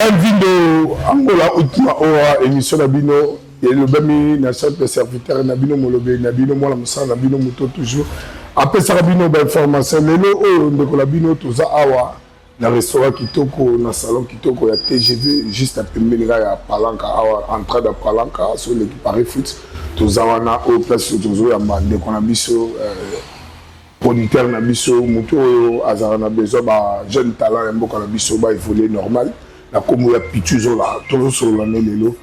Vindo Angola ultima oa émission Nabino et le bami na simple serviteur Nabino Molobe Nabino moi la musa Nabino moto toujours après ça Nabino ba information lelo o ndeko Nabino toza awa na restaurant kitoko na salon kitoko ya TGV juste après menga ya Palanca awa entrée de Palanca sur l'équipe Paris Foot toza wana au place tozo ya ndeko na biso producteur na biso moto azara na besoin ba jeune talent ya mboka na biso ba évoluer normal na komo ya Pichuzola tozo solo na lelo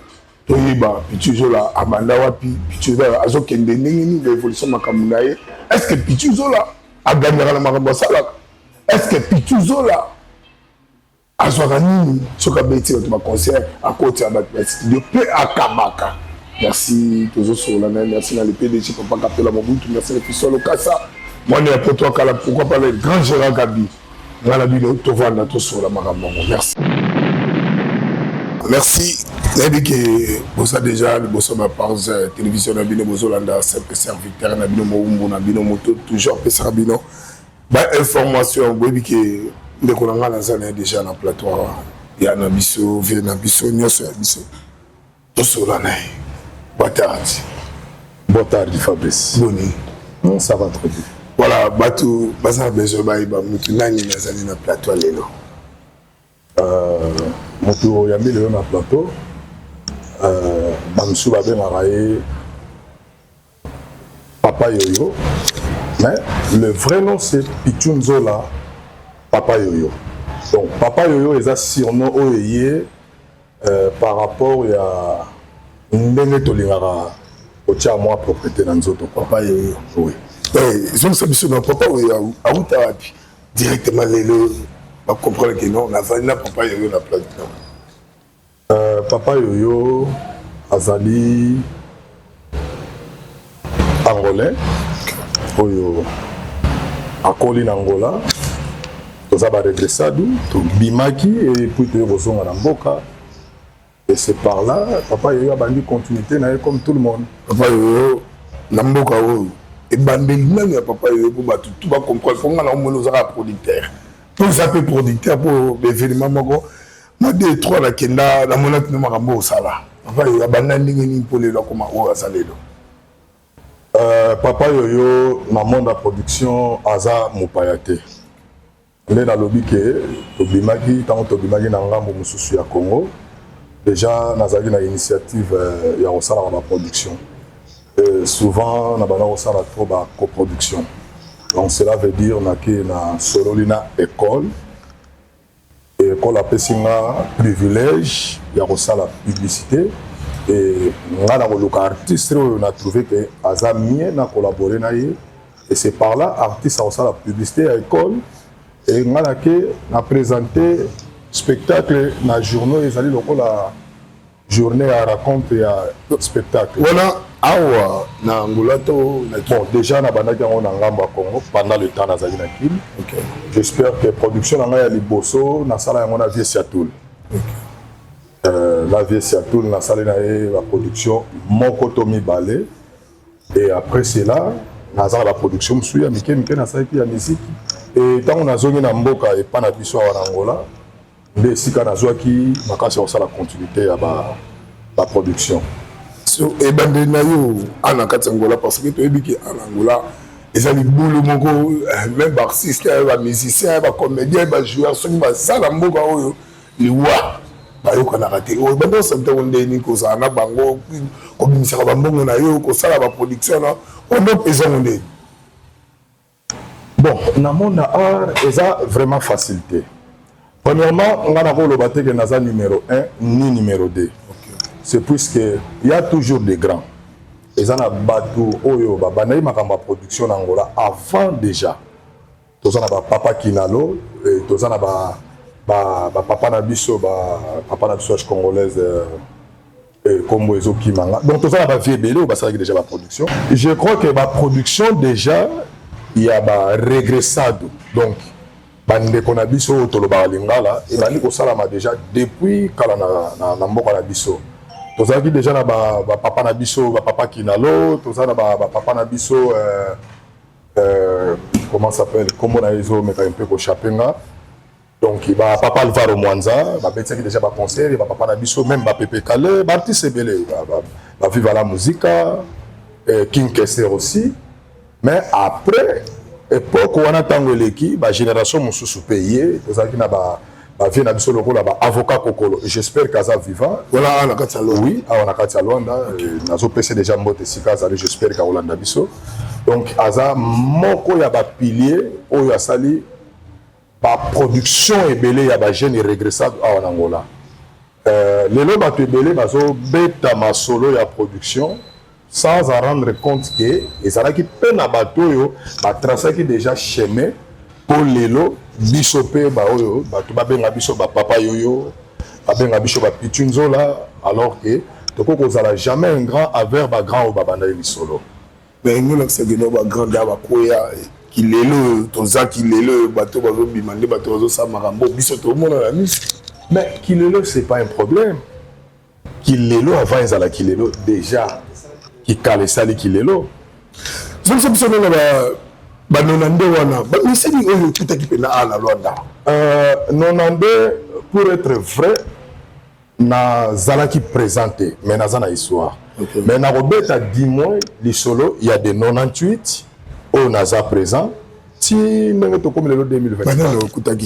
toyiba Pichuzola abanda wapi Pichuzola azokende ndenge l'évolution makambo na ye est-ce que Pichuzola a gagné la makambo salaka est-ce que Pichuzola azwaka nini soka beti bato ba concert à côté ya bato ya studio pe akabaka merci tozo solo na merci na le PDG papa Kapela Mobutu merci le Fisolo Kassa moi ne pour toi kala pourquoi pas le grand Gérard Gabi ngala bino tovanda to solo makambo merci. Merci. Que vous avez déjà le bosso ma par télévision Nabino Bozolanda, simple serviteur Nabino Moumbo Nabino Moto toujours pesa Nabino. Ba information bobi que le kolanga na zana déjà na plateau ya na biso vient na biso nyoso ya biso. Tosolana. Botardi. Botardi Fabrice. Boni. Non, ça va très bien. Voilà, batu basa besoin ba iba mutu nani na zana na plateau lelo. Moto ya mbele na plateau bamsu babengaka ye Papa Yoyo, mais le vrai nom c'est Pichunzola Papa Yoyo. Donc Papa Yoyo est un surnom oyé par rapport à ndenge tolingaka otia moi propriété dans nzoto Papa Yoyo. Oui. Ils ont ça na Papa Yoyo auta wapi directement lelo on comprend que non, on a vendu Papa Yoyo la plateau. Papa Yoyo azali angolais oyo akoli na Angola toza ba regressadu to bimaki et puis to bozonga na mboka et c'est par là Papa Yoyo a bandi continuité na comme tout le monde. Papa Yoyo na mboka oyo et bandeli même ya Papa Yoyo pour ba tout ba comprendre faut ngana omono za producteur pour ça peut producteur pour l'événement moko moi deux trois la kenda la monate no makambo sala Papa Yoyo abanda ndenge ni pour les lokoma o asalelo. Papa Yoyo na monde la production aza mopayate le na lobby ke tobimaki tant tobimaki na ngambo mususu ya Congo déjà nazali na initiative ya osala la production souvent na bana osala trop ba coproduction donc cela veut dire na ke na sololina école et école apesinga privilège ya osala publicité et nga na koluka artiste on a trouvé que aza mien na collaborer na ye et c'est par là artiste a osala publicité à école et nga na ke na présenter spectacle na journaux ezali lokola journée à raconte ya spectacle voilà awa na Angola to bon déjà na bandaki yango na ngambo ya Congo pendant le temps nazali na kili. Okay. J'espère que production na ngai ya liboso na sala yango na vie Seattle. La vie Seattle na sala na ye la production moko to mibale et après cela nazala la production musu ya mike na sala ya musique et tant on a zongi na mboka et pas na biso wa Angola nde sika nazwaki makasi ya la continuité ya ba production. So et bandé na yo ana kati Angola parce que to ebiki ana Angola ezali boulot moko même artiste ba musicien ba comédien ba joueur soki ba sala mboka oyo liwa ba yo kana raté o bando santé onde ni ko sana bango ko bimisa ba mbongo na yo ko sala ba production na on do pesa onde. Bon na monde art eza vraiment facilité. Premièrement on a le baté que naza numéro 1 ni numéro 2. C'est puisque il y a toujours des grands. Et ça na bateau oyo ba banayi makamba production en Angola avant déjà. Toza na ba papa Kinalo et toza na ba papa na biso congolaise et Combo Ezo Kimanga. Donc toza na ba vie belé ou ba ça déjà ba production. Je crois que ba production déjà il y a ba regressado. Donc bande kona biso toloba lingala et bali ko salama déjà depuis kala na mboka na biso. Tozaki déjà na ba papa na biso ba papa Kinalo, tozana ba papa na biso comment ça s'appelle, comment na iso meka un peu ko chapenga Donc, papa Alvaro Mwanza, qui déjà un concert, papa Nabiso, même Pepe Calais, artiste belé, Viva la Musica, King Kessler aussi. Mais après, époque où on a tango l'équipe, la génération moussou payé, tout ça qui n'a pas vie Nabiso le rôle avocat Kokolo. J'espère qu'à ça vivant. Voilà, on a quatre salons. Oui, on a quatre salons. Nazo PC déjà mbote si kaza, j'espère qu'à Hollande Biso. Donc, à ça, mon ko ya ba pilier, o ya sali. La production est belle, il y a des jeunes régressables en Angola. Les lots sont belle, bêta ma solo la production sans en rendre compte que les gens qui peine à bateau, tracer qui déjà chemin pour les lots, bisopé, papa yoyo, biso pitunzola, alors que tu n'as jamais un grand avers, grand ou babanda solo. Mais nous, nous avons un grand avakoya. Kilelo, toza kilelo, bateau bazo bimande, bateau bazo samarambo, biso tout le monde à la mise. Mais kilelo, c'est pas un problème. Kilelo, avant, ils allaient kilelo, déjà, qui calait ça, les kilelo. Je ne sais pas si nonande wana, mais c'est dit que tout est na ala Luanda. Nonande, pour être vrai, na zala qui présenté, mais na zana histoire. Mais na Robert a 10 mois, les solo, il y a des 98. On a ça présent. Si nous comme le 2020.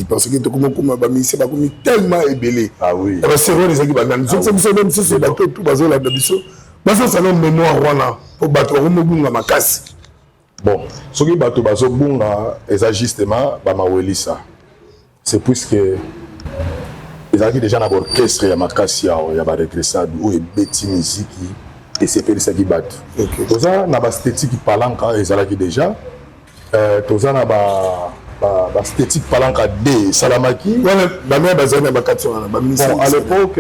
Parce que tu tellement ébélé. Ah oui. C'est vrai les équipes. Nous sommes même si c'est bateau tout basé là biso. Parce que ça nous mémoire wana pour battre au mobunga makasi. Bon, ce qui bateau bazo bunga est justement ba mawelisa. C'est puisque les amis déjà dans l'orchestre ya makasi ya ba regressade ou beti musique et c'est pour ça qui battent. Tout ça na ba esthétique palanka ezalaki déjà. Tout ça na ba esthétique palanka de Salamaki. Voilà, ba mère bazana ba katona ba mission. Bon, à l'époque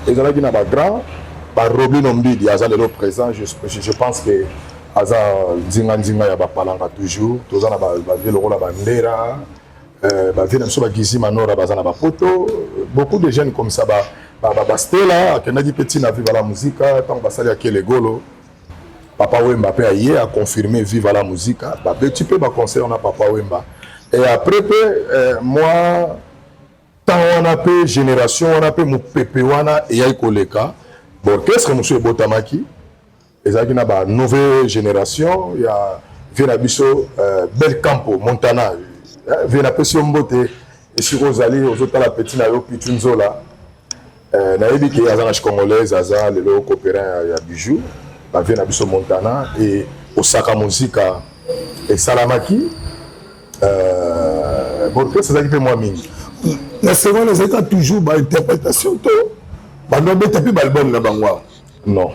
ezalaki na ba grand ba Robin Ombidi azale le présent, je pense que aza nzinga ya ba palanka toujours. Tout ça na ba le rôle ba ndera ba vient même ba gizi manora bazana ba photo. Beaucoup de jeunes comme ça Stella, qui a dit petit na Viva la Musique, tant que ça y a les golo. Papa Wemba a confirmé Viva la Musique. Petit peu de conseil on a Papa Wemba. Et après moi, tant on a peu génération, on a peu mon pépé wana et y'a koleka. Bon, qu'est-ce que monsieur Botamaki? Et ça qui n'a pas nouvelle génération, il y a Venabiso Belcampo, Montana, Venabiso Mbote et si Rosalie, aux autres la petite na yo Pitunzola. Naïbi qui est à la congolaise, à le coopérant à Bijou, à Venabiso Montana et Osaka Musica et Salamaki. Bon, c'est ça qui fait moi mine. La seconde, c'est toujours une interprétation. Non.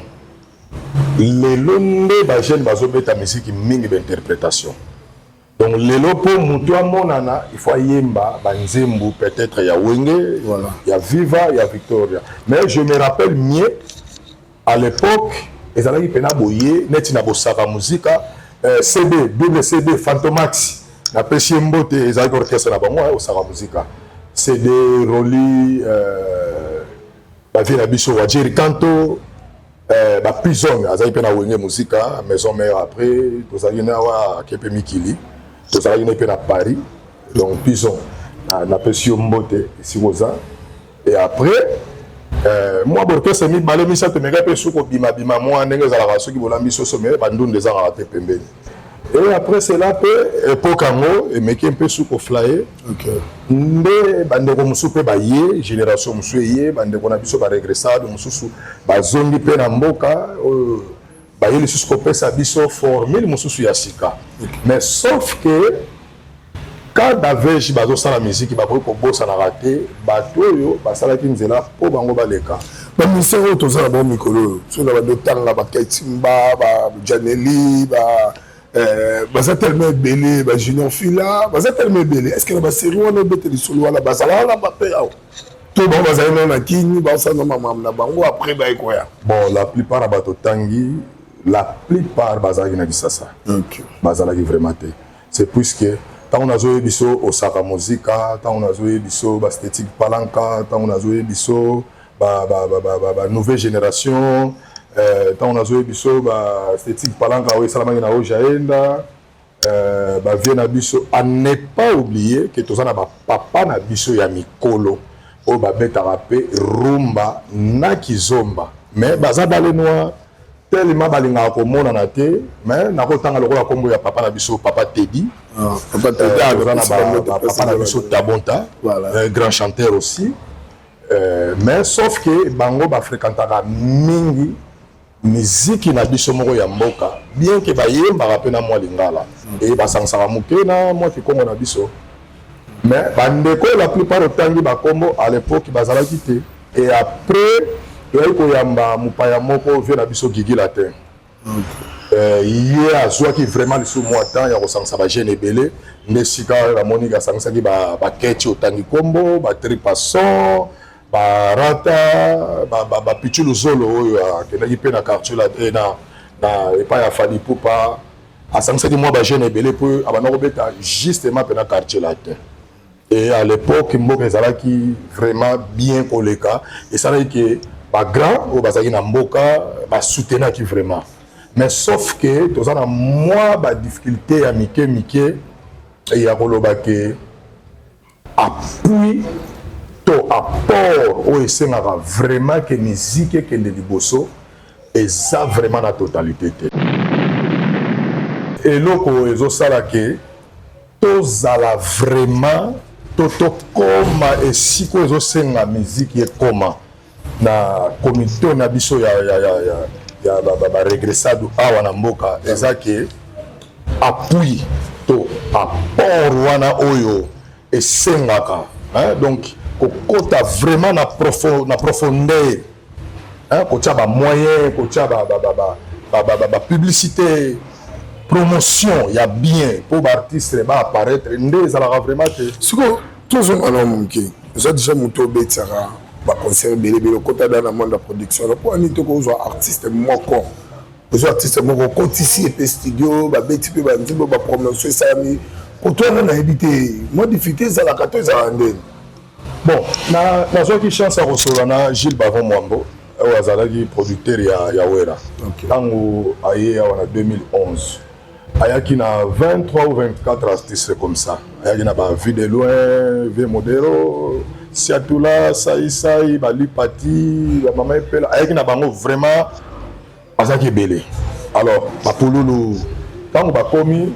Les longues jeunes bazobeta musique mine d'interprétation. Donc les lopos mutua monana, il faut yemba, banzembu peut-être ya Wenge, voilà, ya Viva, ya Victoria. Mais je me rappelle mieux à l'époque, ils allaient pena boyer, netina bosaka musica, CD, double CD, Fantomax, na Pesiembote, ils allaient orchestre na bango, osaka musica. CD, Rolly, ba vina biso wa Jerry Canto, ba Prison, ils allaient pena Wenge musica, maison mère après, tous allaient na wa Kepe Mikili. Tous allés à Paris, donc Pison, na Pesio Mbote, et après, moi, je me suis dit, je me suis dit, moi, je me suis dit, je me suis dit, et après cela, époque et me suis un peu sous flyer. Mais bandeko musupe ba ye génération musuye bandeko na biso ba regressade mususu ba zongi pe na mboka ba yeli suskope sa biso formule mususu ya sika. Mais sauf que quand daveji bazo sala musique ba ko bossa na raté bato yo ba sala ki nzela po bango baleka. Ba misero to sala ba mikolo so na ba dotanga ba ketimba ba janeli ba baza tellement belé ba junior fila baza tellement belé est-ce que la série on a bête de solo la basa la ba pe tout bon baza na kini ba sa na mama na bango après ba ekoya. Bon, la plupart bato tangi, la plupart baza ki na kisasa. OK. Baza la ki vraiment té. C'est puisque tant on a joué biso Osaka Musica, tant on a joué biso ba esthétique palanka, tant on a joué biso ba nouvelle génération. Tant on a joué biso ba esthétique palanka oui salama na ojaenda bavie na biso à ne pas oublier que toza na bapapa na biso ya mikolo oyo babetaka mpe rumba na kizomba mais baza bale noir tellement balingaka komonana te mais nakotanga lokola nkombo ya papa na biso papa Teddy toza na papa na biso Tabonta grand chanteur aussi mais sauf que bango bafréquentaka mingi miziki na biso moko ya mboka bien que bayembaka mpe na mwa lingala e basangisaka moke na mwa kikombo na biso mais bandeko la plupart otangi bakombo à l'époque bazalaki te et après toyai koyamba mopaya moko vie na biso Gigi Latin ye azwaki vraiment lisusu mwa temps ya kosangisa bagene ebele nde sika namoni asangisaki baketi otangi kombo batripason barata bapichulu zolo oyo akendaki mpe na quartier na epai ya Fali Pupa asangisaki mwa bagene ebele mpo abanda kobeta justement mpe na quartier latin et à l'époque mboka ezalaki vraiment bien koleka esalaki ke bagrand oyo bazalaki na mboka basoutenaki vraiment mais sauf que toza na mwa badifficulté ya mike ya koloba ke appui to apport oyo esengaka vraiment ke miziki ekende liboso eza vraiment na totalité te eloko ezosala ke tozala vraiment tokoma esika oyo ezosenga miziki ekoma na komité na biso ya baregressade awa na mboka eza ke appui to apport wana oyo esengaka donc kokota vraiment na profondeur kotia bamoyen kotia bapublicité promotion ya bien mpo baartiste baapparaître nde ezalaka vraiment te siko tozongana moke eza déjà moto obetisaka baconcert ebelebele okota da na monde ya production mpo ani tokozwa artiste moko ozwa artiste moko okotisi epe studio babeti mpe banzimbo bapromotion esalami koto wana nayebi te mwa difficulté ezalaka to ezalaka ndeni bon nazwaki chance ya kosola na Gilles Bavon Mwambo oyo azalaki producteur ya wera ntango aye awa na 2011 ayaki na 23 ou 24 artistes comme ça ayaki na Vie de Loin, Vie Modero, Siatula, Saïsaï, Bali Pati, Mama Epela ayaki na bango vraiment azalaki ebele alors bapululu ntango bakomi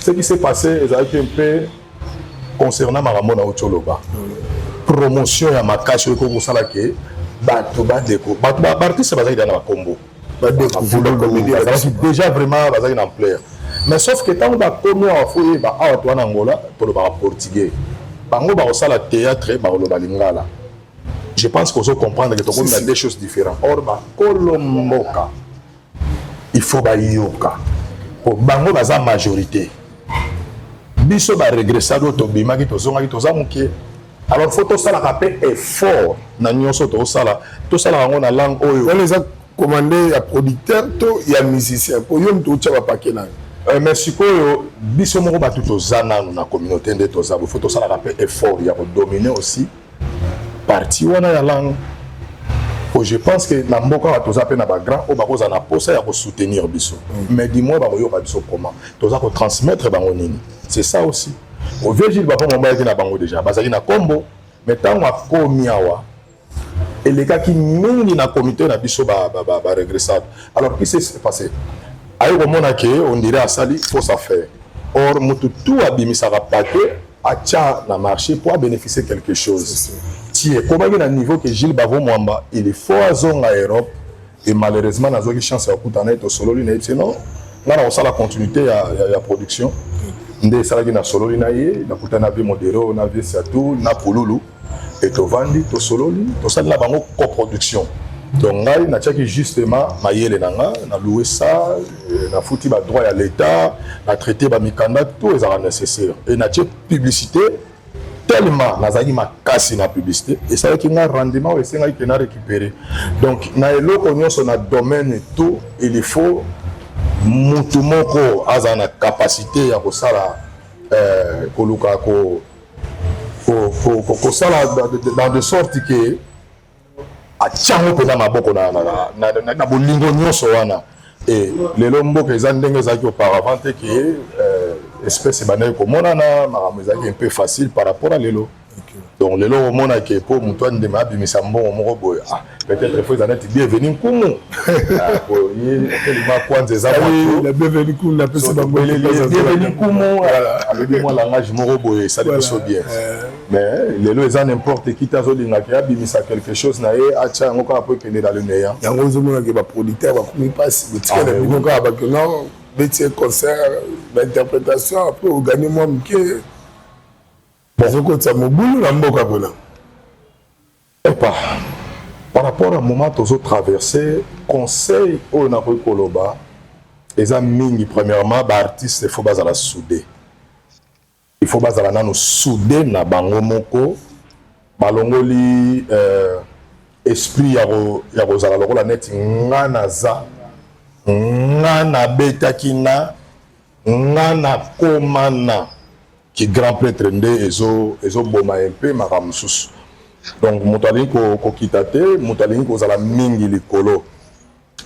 ce qui s'est passé ezalaki un peu concernant makambo na otoloba promotion ya makasi oyo kokosala ke bato badeko bato baartiste bazalaki dana bakombo bazalaki déjà vraiment bazalaki na ampleur mais sauf que ntango bakomi awa fo yeba awa towana Angola tolobaka portugais bango bakosala théâtre bakoloba lingala je pense kozo comprendre que tokomi na deux choses différentes or bakolo mboka il faut bayoka po bango baza majorité biso baregressade oyo tobimaki tozongaki toza moke alors faut tosalaka mpe effort na nyonso tosalaka yango na langue oyo wana eza commandé ya producteur to ya musicien mpo yo moto otya bapake nani mais sikoyo biso moko bato toza nanu na communauté nde toza faut tosalaka mpe effort ya kodomine aussi parti wana ya langue po je pense que na mboka wa toza mpe na bagrand oyo bakozala na posa ya kosoutenir biso mais dis-moi bakoyoka biso comment toza kotransmettre bango nini c'est ça aussi au Virgile Bavon Mwambo ayaki na bango déjà bazalaki na kombo mais ntango akomi awa elekaki mingi na comité na biso baregressade alors qu'est-ce qui s'est passé ayo komona ke on dirait asali fausse affaire or motu tout abimisaka paquet atia na marché pour bénéficier quelque chose tie komaki na niveau que Gilles Bavon Mwamba il est fort azonga Europe et malheureusement nazwaki chance ya kutana ye tosololi na ye tie non nga na kosala continuité ya production nde esalaki na sololi na ye nakutana na Vie Modero na Vie Siatou na Pululu et tovandi tosololi tosali na bango coproduction donc ngai natiaki justement mayele na nga na loué ça na futi badroit ya l'état na traité bamikanda tout ezalaka nécessaire et natie publicité tellement nazalaki makasi na publicité esalaki nga rendement oyo esengaki ke na récupérer donc na eloko nyonso na domaine tout il faut mutu moko aza na capacité ya kosala koluka kosala dans de sorte que atiango mpena maboko na bolingo nyonso wana e lelo mboka eza ndenge ezalaki auparavant te ke espèce banaye komonana makambo ezalaki un peu facile par rapport à lelo. Donc lelo omona ke po mutu andema abimisa mbongo moko boye peut-être faut ezala neti bienvenu nkumu elima kwanza eza la bienvenu nkumu na pesa bango bienvenu nkumu alobi mwa langage moko boye esali biso bien mais lelo eza n'importe qui tazolingaki abimisa quelque chose na ye atya yango kaka po ekende na le meilleur yango ozomonaki baproducteur bakomi mpasi botika na bino kaka bakena betie concert bainterprétation après ogane mwa moke bazokotisa mobulu na mboka mpona par rapport à moment tozo traversé conseil oyo nakoki koloba eza mingi. Premièrement baartiste il faut bazala soudé, il faut bazala nano soudé na bango moko balongoli esprit ya kozala lokola neti nga naza nga nabetaki na nga nakomana ki grand prêtre nde ezoboma un peu makambo mosusu. Donc moto alingi kokita te, moto alingi kozala mingi likolo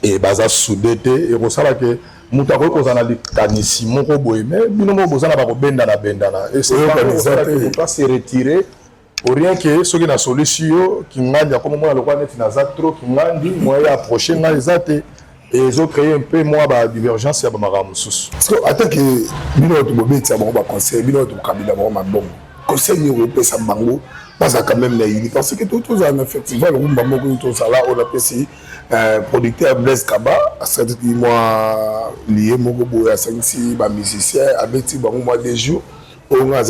e baza soudé te ekosala ke moto akoki kozala likanisi moko boye me bino moko bozala bakobendana et c'est pas se retirer pour rien que soki na solution kingandi akoma mona lokola neti naza trop kingandi moye approcher ngai eza te et ils ont créé un peu moins de divergence à Bamaram Sous. Parce que, attends que Bino Tobobet, conseil, Bino Tobokabila, bon, conseil européen, ça bango, pas quand même naïf. Parce que tout ça, un festival, on va beaucoup tout ça là, on a passé producteur Blaise Kaba, à 7 mois lié, Mogobo, à 5-6 musiciens, à Betty, mois des jours, on a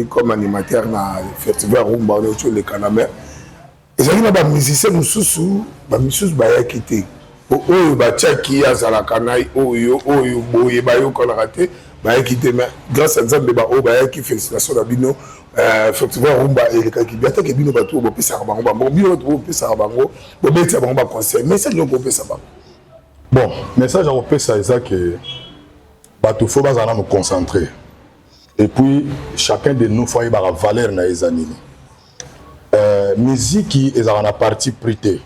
comme animateur dans le festival, on va aller sur les Canamais. Et j'ai dit, les musiciens, nous sous, les musiciens, ils quitté. Oyo bachaki azalaka nai oyo boye bayo kolakate bayaki mais grâce à Nzambe ba oyo bayaki félicitations na bino effectivement rumba elekaki biata ke bino bato bo pesa bango bango bino to pesa bango bo beti bango ba conseil message ngo pesa bango bon message à pesa eza que bato faut bazana me concentrer et puis chacun de nous faut y avoir valeur na ezanini musique ezana na partie prité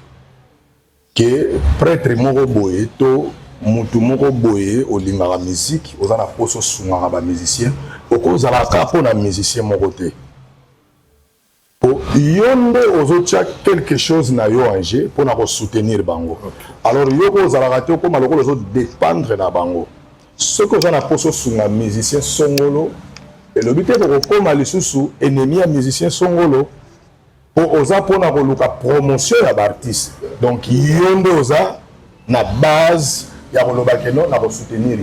que prêtre moko boye to mutu moko boye olingaka musique ozana poso sungaka ba musicien okozala ka pona musicien moko te po yonde ozotia quelque chose na yo en jeu pona ko soutenir bango alors yoko ozala te ko maloko ozo dépendre na bango ce que ozana poso sunga musicien songolo et le but est de koma lisusu ennemi ya musicien songolo oza pona koluka promotion ya artiste donc yonde oza na base ya koloba keno na ko soutenir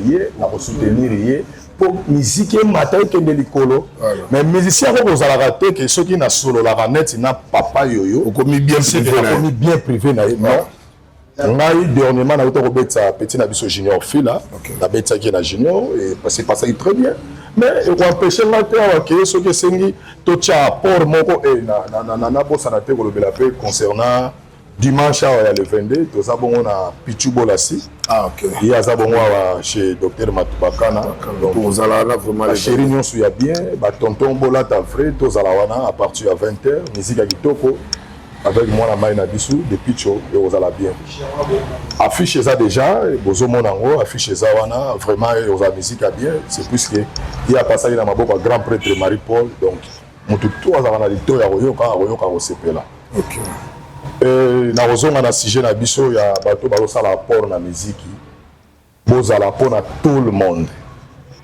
ye pour musique matin kende likolo mais musicien ko kozala te que ceux qui na solo la net na papa yoyo komi bien privé na non ngai dernièrement na ko betsa petit na biso junior fila na betsa qui na junior et c'est passé très bien. Mais il faut empêcher ceux qui sont tout apport moko et na bossa na te ko lobela pe concernant dimanche à le 22 to za bongo na Pichu Bolasi ok il y a za bongo chez docteur Matubakana donc vous allez là vraiment les chéri nyon su ya bien ba tonton Bola ta frère to za la wana à partir à 20h musique à kitoko avec moi la main na bisu de Picho et vous allez bien affiche ça déjà bozo monango affiche ça wana vraiment aux musique à bien c'est plus que il y a passé dans ma boka grand prêtre Marie-Paul donc mutu to azana lito ya royoka ko sepela ok na ozonga na sujet na biso ya bato bazosala apport na musique bozala pona tout le monde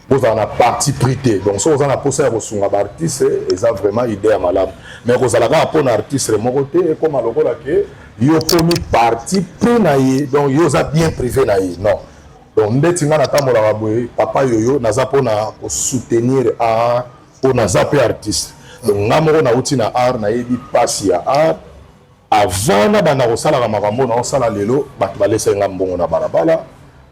bozala na partie prité donc so ozana posa ya kosunga baartiste eza vraiment idée ya malamu mais kozalaka pona artiste moko te comme alokola ke yo komi partie pri na ye donc yo oza bien privé na ye non donc ndeti nga natambolaka boye papa yoyo naza mpona kosoutenir art mpo naza mpe artiste donc nga moko nauti na art nayebi mpasi ya art avant na bana kosalaka makambo na osala lelo bato balesa nga mbongo na balabala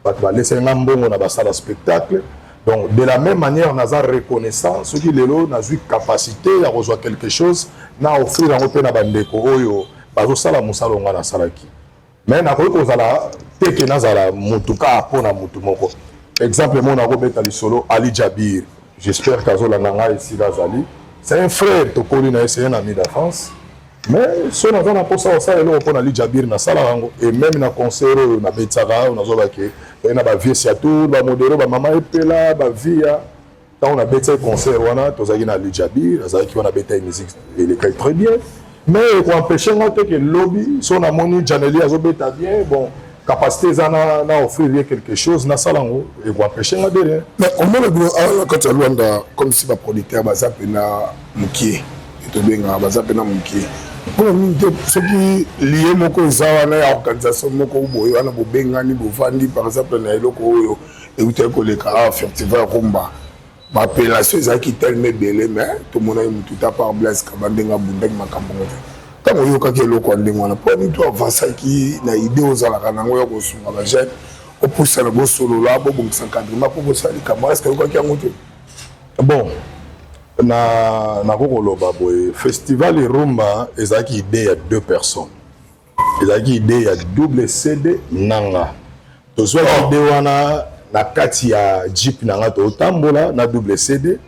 bato balesa nga mbongo na basala spectacle donc de la même manière naza reconnaissant soki lelo nazwi capacité ya kozwa quelque chose na offrir yango mpe na bandeko oyo bazosala mosala onga nasalaki mais nakoki kozala teke nazala mutu kaka mpona mutu moko exemple mo nakobeta lisolo Ali Jabir j'espère kazolanda ngai esika azali c'est un frère tokoli na ye c'est un ami d'enfance mais so naza na mposa kosala eloko mpona Ali Jabir nasala yango et même na concert oyo nabetaka nazobake na bavie siatour bamodero bamama epela bavia Tant on a bêté concert, on a tous na Lujabi, on a bêté musique électrique très bien. Mais pour empêcher que le lobby, si on a moni Janeli a bêté bien, bon, capacité d'en offrir quelque chose, na salango et pour empêcher de rien. Mais on a le quand tu as comme si le producteur bazap na mukie, et tu bien bazap na mukie. Ce qui lié moko zawana ya organisation moko boyo ana bobengani bovandi par exemple na eloko oyo et uté ko le ka festival rumba. Ma appellation ezaki tellement belé mais tout mon aime tout à part Blaise Kabandenga bundek makambo ngote tango yoka ke loko ndenge wana po ni to avancer ki na idée ozala kana ngoyo ko sunga ba jeune au pousse na bo solo la bo bongisa encadrement pour sali kama est-ce que yoka ki ngote bon na kokoloba boye festival rumba ezaki idée ya deux personnes ezaki idée ya double CD nanga to soit idée wana na kati ya Jeep nanga to tambola na double CD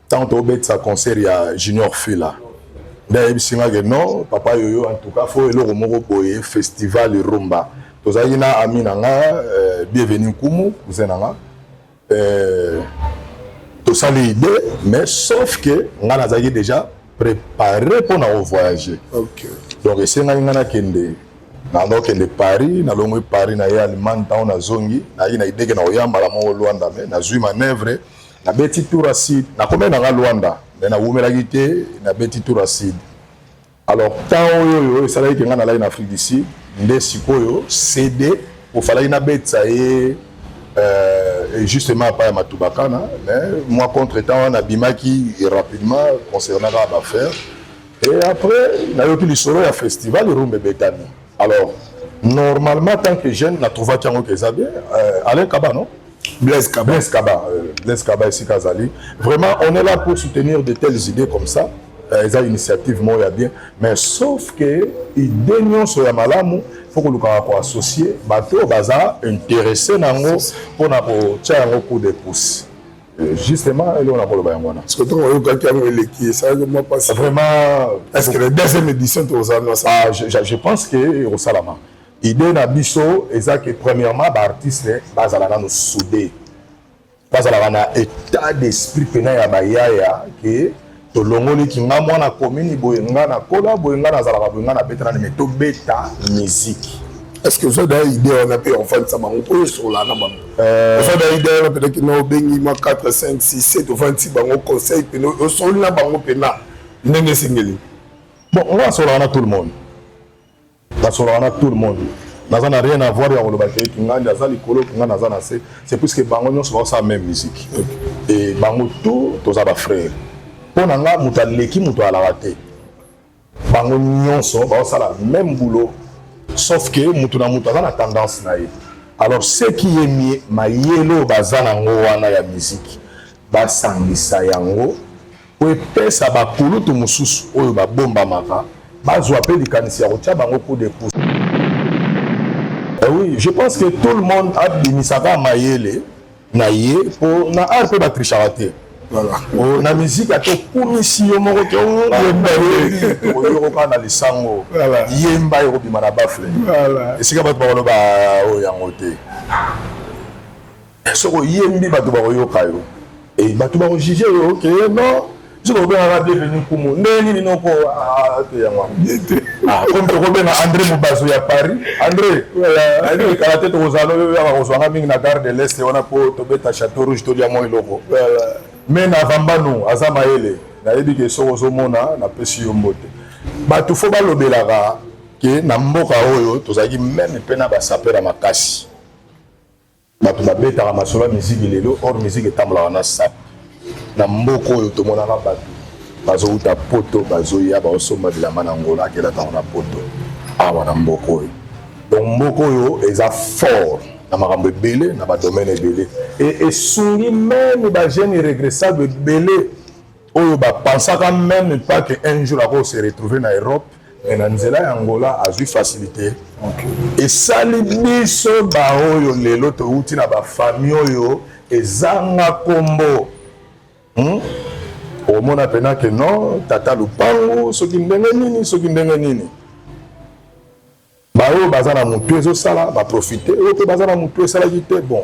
tant to bet sa concert ya Junior Fila d'ailleurs singa que non papa yoyo en tout cas faut le moko boye festival rumba to zaki na ami nanga bienvenue kumu kuzenanga to sali idée mais sauf que nga nazaki déjà préparé pour na voyager. OK donc esenga ngana kende na kende Paris na longo Paris na ya Allemagne tant na zongi na ina idée que na oyamba la mo Luanda mais na zui manœuvre na beti tour acide na combien na Luanda mais na wumela gité na beti tour acide alors tant oyo ça là que ngana la en Afrique d'ici nde sikoyo CD pour fallait na betsa et justement pas matubakana mais moi contre temps on a bimaki rapidement concernant la affaire et après na yoki lisoro ya festival rumbe betani. Alors, normalement, tant que jeune, on a trouvé qu'il y a bien. Alain Kaba, non? Blaise Kaba ici, Kazali. Vraiment, on est là pour soutenir de telles idées comme ça. Ils ont une initiative, moi, il y a bien. Mais sauf que, ils dénoncent sur la malamou, il faut que nous soyons associés, bateau, baza, intéressés dans nous, pour nous faire un coup de pouce. Justement, là, on a pas le bain. Parce que tu as ça moi pas vraiment. Est-ce que la deuxième édition tu as je pense que au Salama. Idée na biso est que premièrement artiste bazala nous souder. Bazala na état d'esprit pena ya bayaya que to longoli ki nga mwana commune boyenga na kola boyenga na zala boyenga na betra na meto beta musique. Est-ce que vous avez une idée on a pu enfin ça va on peut sur là na bango vous avez une idée peut-être que nous bengi ma 4 5 6 7 26 bango conseil que nous sur là bango pena ndenge singeli bon on va sur là tout le monde là sur là tout le monde ça n'a rien à voir avec le bateau qui nganda za likolo qui nganda za na c'est plus que bango nous sur ça même musique et bango tout tous aba frères pour nanga mutaleki muto ala raté bango nyonso ba ça la même boulot. Sauf que mutuna mutaza na tendance na ye. Alors ce qui est mieux mayelo bazana ngwana ya musique basangisa yango po pesa bakulu to mususu oyo babomba maka bazwa pe likanisi ya kotia bango coup de pouce. Oui, je pense que tout le monde a bimisaka mayele na ye pour na art pe batricharaté. Voilà. Na musique a to kumisi yo moko ke o yo ko na lisango yemba yo bima na bafle voilà esika bato ba loba o yango te soko yembi bato ba yo kayo et bato ba juger yo OK non je ko be na bienvenue kumu ndeni ni noko te yango comme to ko be na André Mubazo ya Paris André voilà ani kala te to zalo yo ya ko zwanga mingi na gare de l'Est on a po to beta Château Rouge to dia mo iloko voilà mais na vambano azama ele na yebi ke soko zomona na pesi yo mbote bato fo balobelaka ke na mboka oyo tozaki même pena ba sapera makasi bato babetaka masolo musique lelo or musique etambolaka na sap na mboka oyo tomonaka bato bazouta poto bazoya baosomba bilamba na ngola akela ntango na poto awa na mboka oyo donc mboka oyo eza fort na makambo ebele na badomaine ebele et esungi même bagene irrégressable ebele oyo bapensaka même pas que un jour ako se retrouver na Europe mais na nzela ya Angola azwi facilité esali biso baoyo lelo touti na bafamille oyo ezanga kombo omona pena ke non tata lupango soki ndenge nini baoyo baza na motu ezosala baprofite oyo mpe baza na motu esalaki te bon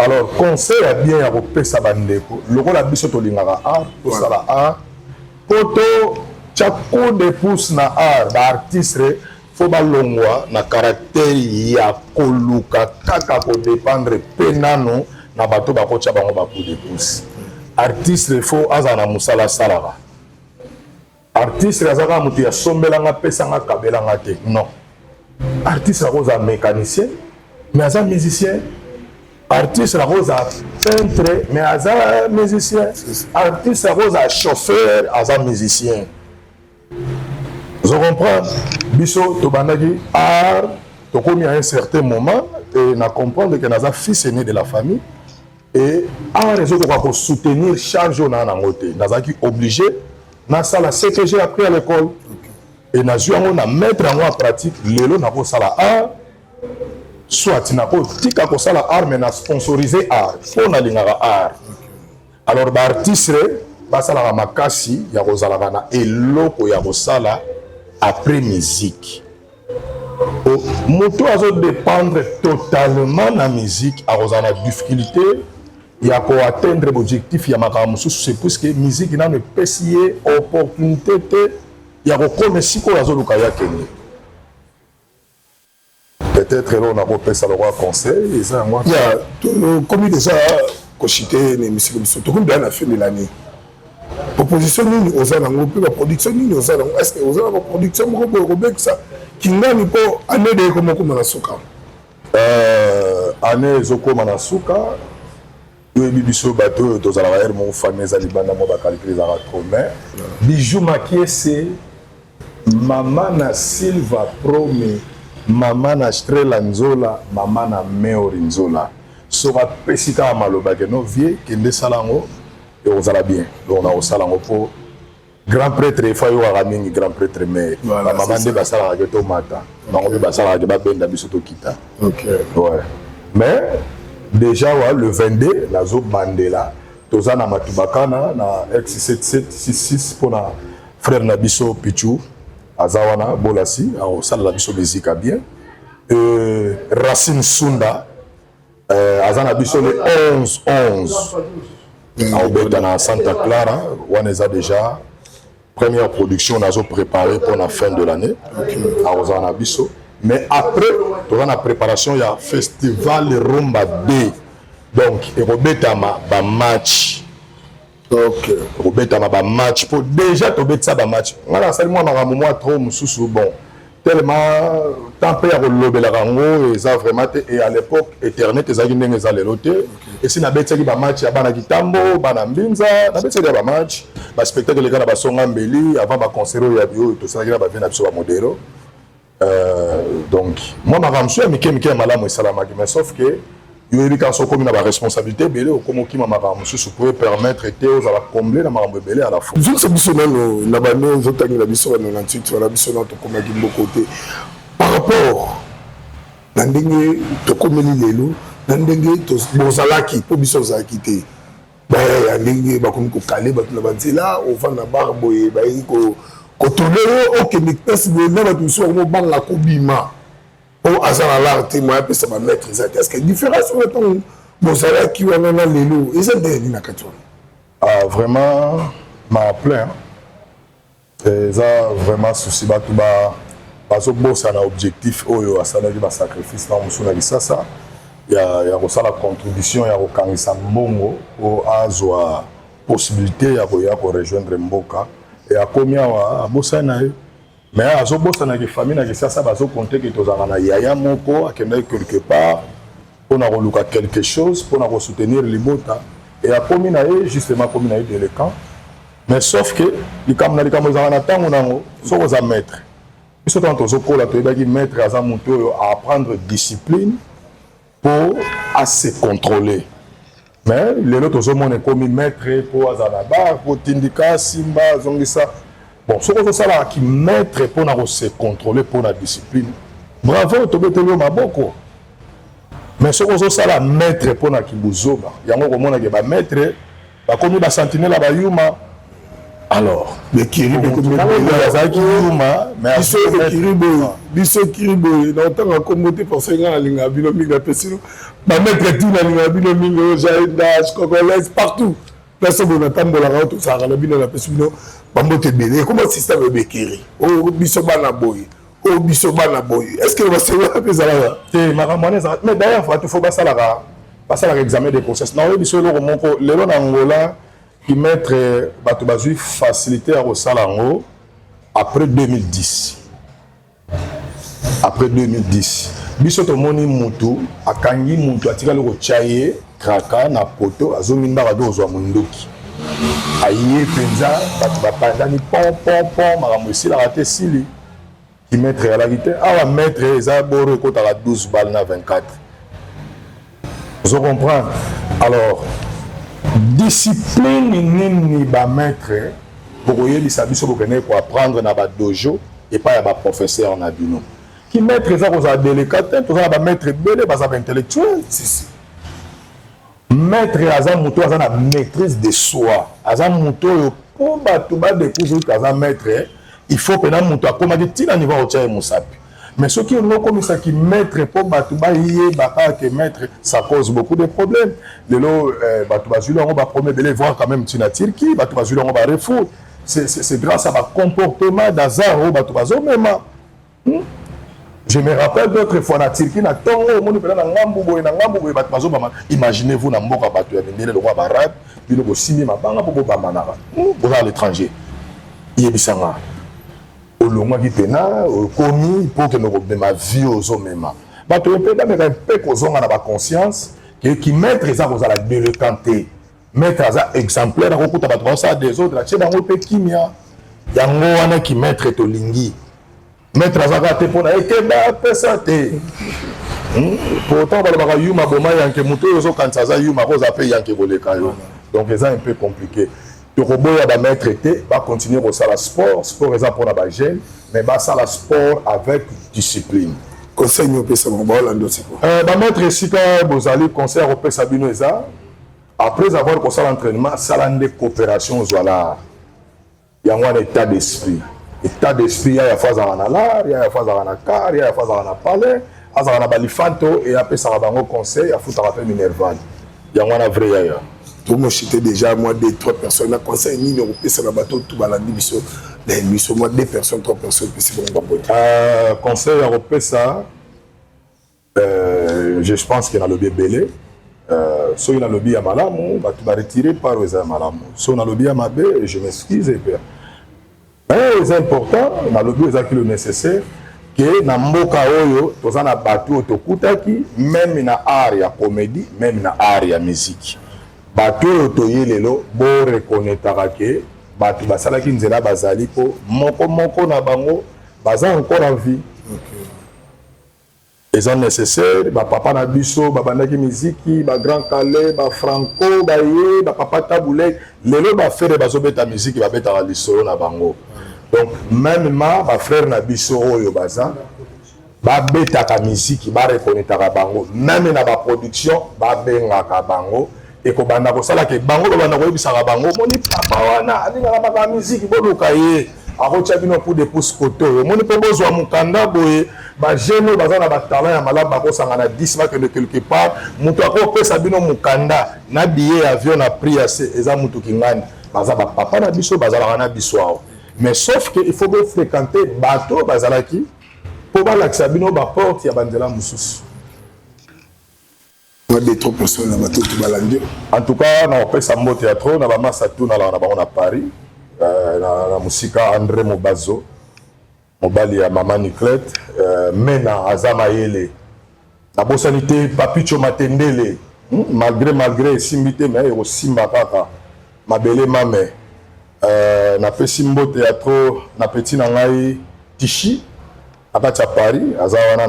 Alors conseil à bien à kopesa bandeko lokola biso tolingaka art tosala art poto chaque de pouce na art ba artiste faut balongwa na caractère ya koluka kaka ko dépendre penano na bato bakotya bango ba coup de pouce artiste faut azana musala salaka artiste azaka mutu ya sombelanga pesanga kabelanga te non artiste akoza mécanicien mais aza musicien artiste akoza peintre mais aza musicien artiste akoza chauffeur aza musicien je comprends biso tobandaki art tokomi à un certain moment et na comprendre que naza fils aîné de la famille et art ezokoka kosoutenir chaque jour na nango te nazalaki obligé nasala ce que j'ai appris à l'école et nazwi yango na mettre yango en pratique lelo nakosala art soit nakotika kosala art mais na sponsoriser art mpo nalingaka art alors baartiste basalaka makasi ya kozalaka na eloko ya kosala après musique moto azodépendre totalement na musique akozala na difficulté ya koatteindre objectif ya makambo mosusu c'est puisque musique nano epesi ye opportunité te ya kokoma esika oyo azoluka ya kende peut-être elo nakopesa lokwa conseil eza yango tokomi déjà koshite na emisiko biso tokomi bia na fin de l'année proposition nini oza nango mpe baproduction nini oza nango est ce que oza na baproduction moko boye kobekisa kingani mpo année de ekomokoma na suka année ezokoma na suka oyebi biso bato oyo tozalaka ere moko famille eza libanda mo bakalcule ezalaka trop mais bijou makiese mama na silva prome mama na strela nzola mama na meori nzola soki apesi kaka maloba ke no vie kende sala yango ekozala bien donc nakosala yango mpo grand prêtre efa yokaka mingi grand prêtre mais bamama nde basalaka ke tomata bango mpe basalaka ke babenda biso tokita ouais mais déjà ouais, le 22 nazobandela toza na matubakana na x7766 mpona frère na biso pichu aza wana bolasi akosalela biso bezika bien Racine Sunda aza na biso le 11 aobeta na Santa Clara wana eza déjà première production nazo préparé pour la fin de l'année akozala na biso mais après toza na préparation ya festival Rumba D donc ekobetama bamatch ekobetama bamatch mpo déjà tobetisa bamatch nga nasali mwa makambo mwa trop mosusu bon tellement temps mpe ya kolobelaka yango eza vraiment te et à l'époque internet ezalaki ndenge eza lelo te esi nabetisaki bamatch ya bana kitambo bana mbinza nabetisaki ya bamatch baspectacle eka na basonga mbeli avant baconcert oyo ya bio tosalaki na bavie na biso bamodelo donc moi makambo so ya mike mike ya malamu esalamaki mais sauf que yoyebi kaka so okomi na baresponsabilité ebele okomi okima makambo mosusu po permettre te ozala comble na makambo ebele à la fois zongisa biso nano na bano ozotangela biso bano na ntiti wana biso nano tokomaki mboko te par rapport na ndenge tokomeli lelo na ndenge bozalaki mpo biso ozalaki te ya ndenge bakomi kokale bato na banzela ovanda bar boye bayeki kotourne yo okende place boye na bato mosusu bakomi obanga kobima o aza na l'art te moya apesa bamaître eza te est-ce que différence oyo ntango bozalaki wana na lelo eza ndenge nini na kati wana vraiment ma plein eza vraiment souci bato bazobosa na objectif oyo asalaki basacrifice na mosusu na lisasa ya kosala contribution ya kokangisa mbongo po azwa possibilité ya koya korejoindre mboka e akomi awa abosani na ye mais azobosanaki famille na kisasa bazokonte ke tozalaka na yaya moko akendaki quelque part mpona koluka quelque chose mpona kosoutenir libota e akomi na ye justement akomi na ye déléquant mais sauf que likambo na likambo ezalaka na ntango nango soki oza maître biso ntango tozokola toyebaki maître aza motu oyo aapprendre discipline pour se contrôler mais lelo tozomona ekomi maître mpo azala na bar po tindika simba azongisa bon soki ozosalaki maître mpona se contrôler mpona discipline bravo tobeteli yo maboko mais soki ozosala maître mpona kibuzoba yango komonaki bamaître bakomi basentinela bayuma Alors, Bekiri biso kiriboye na otanga kombo te parce que alinga bino mingi apesino bametre ti na linga bino mingi ojaindas congolaise partout place bona tambolaka tozalaka na bino na pesi bino bambote ebele ekoma système ebekiri o biso bana boye o biso bana boye est ce que basenga mpe ezalaka te makambo wana ezalaka mais d'ailleurs fati fo basalaka examen de grossesse na oyebi biso eloko moko lelo na Angola qui mettre bato bazwi facilité à kosala yango après 2010 biso tomoni mutu akangi mutu atikali kotya ye kraka na poto azongi ndaka do ozwa mondoki aye mpenza bato bapandani pon makambo esilaka te esili ki maître eyalaki te awa maître eza boro ekotaka 12 balle na 24 ozo comprendre alors discipline nini bametre bokoyebisa biso bokende koapprendre na badojo epai ya baprofesseur na bino ki maître eza kozala delika te toza na bametre ebele baza baintellectuel maître aza moto aza na maîtrise de soi aza moto oyo mpo bato badécouvrir ke aza maître il faut pena moto akomaki ntina niveau akotya ye mosapi mais soki olingi okomisaki maître mpo bato bayebaka ke maître ça cause beaucoup de problèmes lelo bato bazwili yango baproblème ebele voir quand même ntina Turquie bato bazwili yango barefour c'est grâce à bacomportement d'hasard oyo bato bazomema je me rappelle d'autres fois na Turquie na ntongo omoni mpena na ngambu boye bato bazobama imaginez-vous na mboka bato ya bendele lokwa barabe bino bosimbi mabanga mpo bobamanaka boza à l'étranger yebisanga olongwaki mpena okomi mpo okende kobema vie ozomema bato mpe bameka mpe kozonga na baconscience ki maître eza kozala déléquant te maître aza exemplaire akokuta bato baosala des autres atie bango mpe kimia yango wana ki maître tolingi maître azaka te mpona ekeba apesa te pourtant balobaka yuma boma yanke moto oyo ozokanisa aza yuma koza mpe yanke koleka yo donc eza un peu compliqué tokoboya bametre te bacontinue kosala sport eza mpona bagene mais basala sport avec discipline conseil nio opesa bango baolanda osiko bametre esika bozali conseil akopesa bino eza après avoir kosala entraînement sala nde coopération ozwala yango wana état d'esprit ya yafa azalaka na lar ya yafa azalaka na car ya yafa azalaka na palais azalaka na balifanto e apesaka bango conseil afutaka mpe minerval yango wana vrai yaya tomochite déjà moi 2-3 personnes na conseil nini okopesa na bato tu balandi biso biso moi 2 personnes 3 personnes pesi bongo bapote conseil akopesa je pense que na lobi ebele soki na lobi ya malamu bato baretire par eza ya malamu soki na lobi ya mabe je m'excuse epe c'est important na lobi ezaki le nécessaire que na mboka oyo toza na bato oyo tokutaki même na art ya comédie même na art ya musique bato oyo toye lelo borekonetaka ke bato basalaki nzela bazali po moko na bango baza encore en vie eza nécessaire bapapa na biso babandaki miziki bagrand calais bafranco baye bapapa tabulek lelo bafere bazobeta miziki babetaka lisolo na bango donc même bafrère na biso oyo baza babetaka miziki barekonetaka bango même na baproduction babengaka bango ekobanda kosala ke bango babanda koyebisaka bango moni papa wana alingaka baka miziki boluka ye akotya bino pour de pouce kote oyo moni mpe bozwa mokanda boye bagene oyo baza na batalent ya malamu bakosanga na 10 bakende quelque part moto akopesa bino mokanda na billet ya avion na prix ya se eza motu kingani baza bapapa na biso bazalaka na biso awa mais sauf que il faut bofréquenter bato bazalaki mpo balakisa bino baporte ya banzela mosusu des 3 personnes là tout balandi en tout cas na opesa mbote ya trop na bamasa tu na la na bango na Paris na musika André Mobazo mobali ya mama Niclette mena azama yele na bosanité Papicho Matendele malgré simbité mais au simba kaka mabele mame na pesi mbote ya trop na petit na ngai Tichi akati ya Paris azawana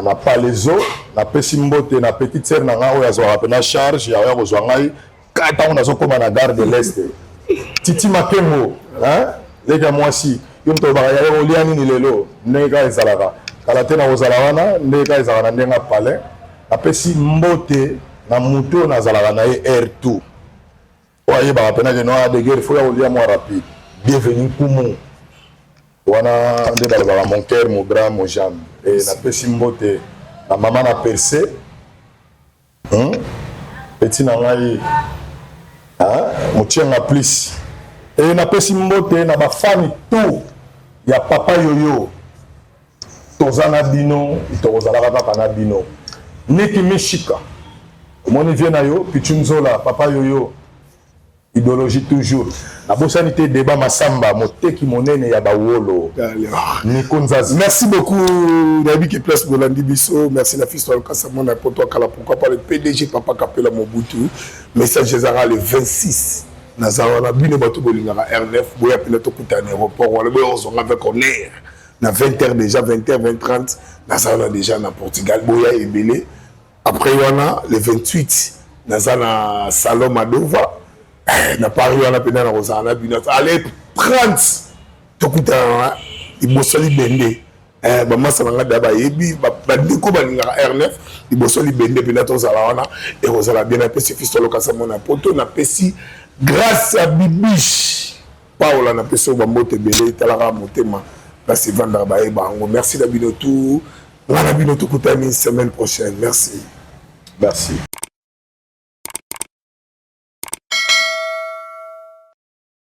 na palaiso na pesi mbote na petite sœur na ngai oyo azwaka pena charge ya oyo kozwa ngai kata on azokoma na gare de l'Est Titi Makengo leka mwasi yo moto baka ya olia nini lelo ndenge ka ezalaka kala te na kozala wana ndenge ka ezalaka na ndenge palais na pesi mbote na muto nazalaka na ye R2 Voyez, bah, peine de noir de guerre, il faut y aller moins rapide. Bienvenue Kumu. Wana de balaba mon cœur, mon grand, mon jambe. Et na pesi mbote, la maman a percé. Petit nangai, mon tien a plus. Et na pesi mbote, na ba famille tout. Il y a papa yoyo. Tozana bino, itozala kaka na bino. Niki mishika. Moni vient na yo, pichunzola, papa yoyo. Idéologie toujours. La bosanité débat masamba, moteki monene ya bawolo. Merci beaucoup, David qui place Bolandi Bisso. Merci la fille sur le Kassamon pour toi, pourquoi pas le PDG Papa Kapela Mobutu. Message Zara le 26. Nazara Bino Batou Bolingara R9, Boya Piloto Kuta en aéroport, on va avec on air. Na 20h déjà, 20h, 20h30, Nazara déjà na Portugal, Boya et Belé. Après, on a le 28, Nazara Salom Adova. Na Paris, on a péné na Rosana Bino. Allez, 30. Tokuta, il bossoli bende. Maman Samanga Daba Yebi, Bandeko Balingara R9, il bossoli bende, Pinato Zalawana, et Rosala bien appelé, c'est fils de l'Ocasamona Poto, n'a pesi grâce à Bibiche. Paola n'a pesi au Bambote Belé, Talara Motema, là c'est Vandar Bango. Merci d'Abinotou. On a Abinotou Koutami semaine prochaine. Merci. Merci.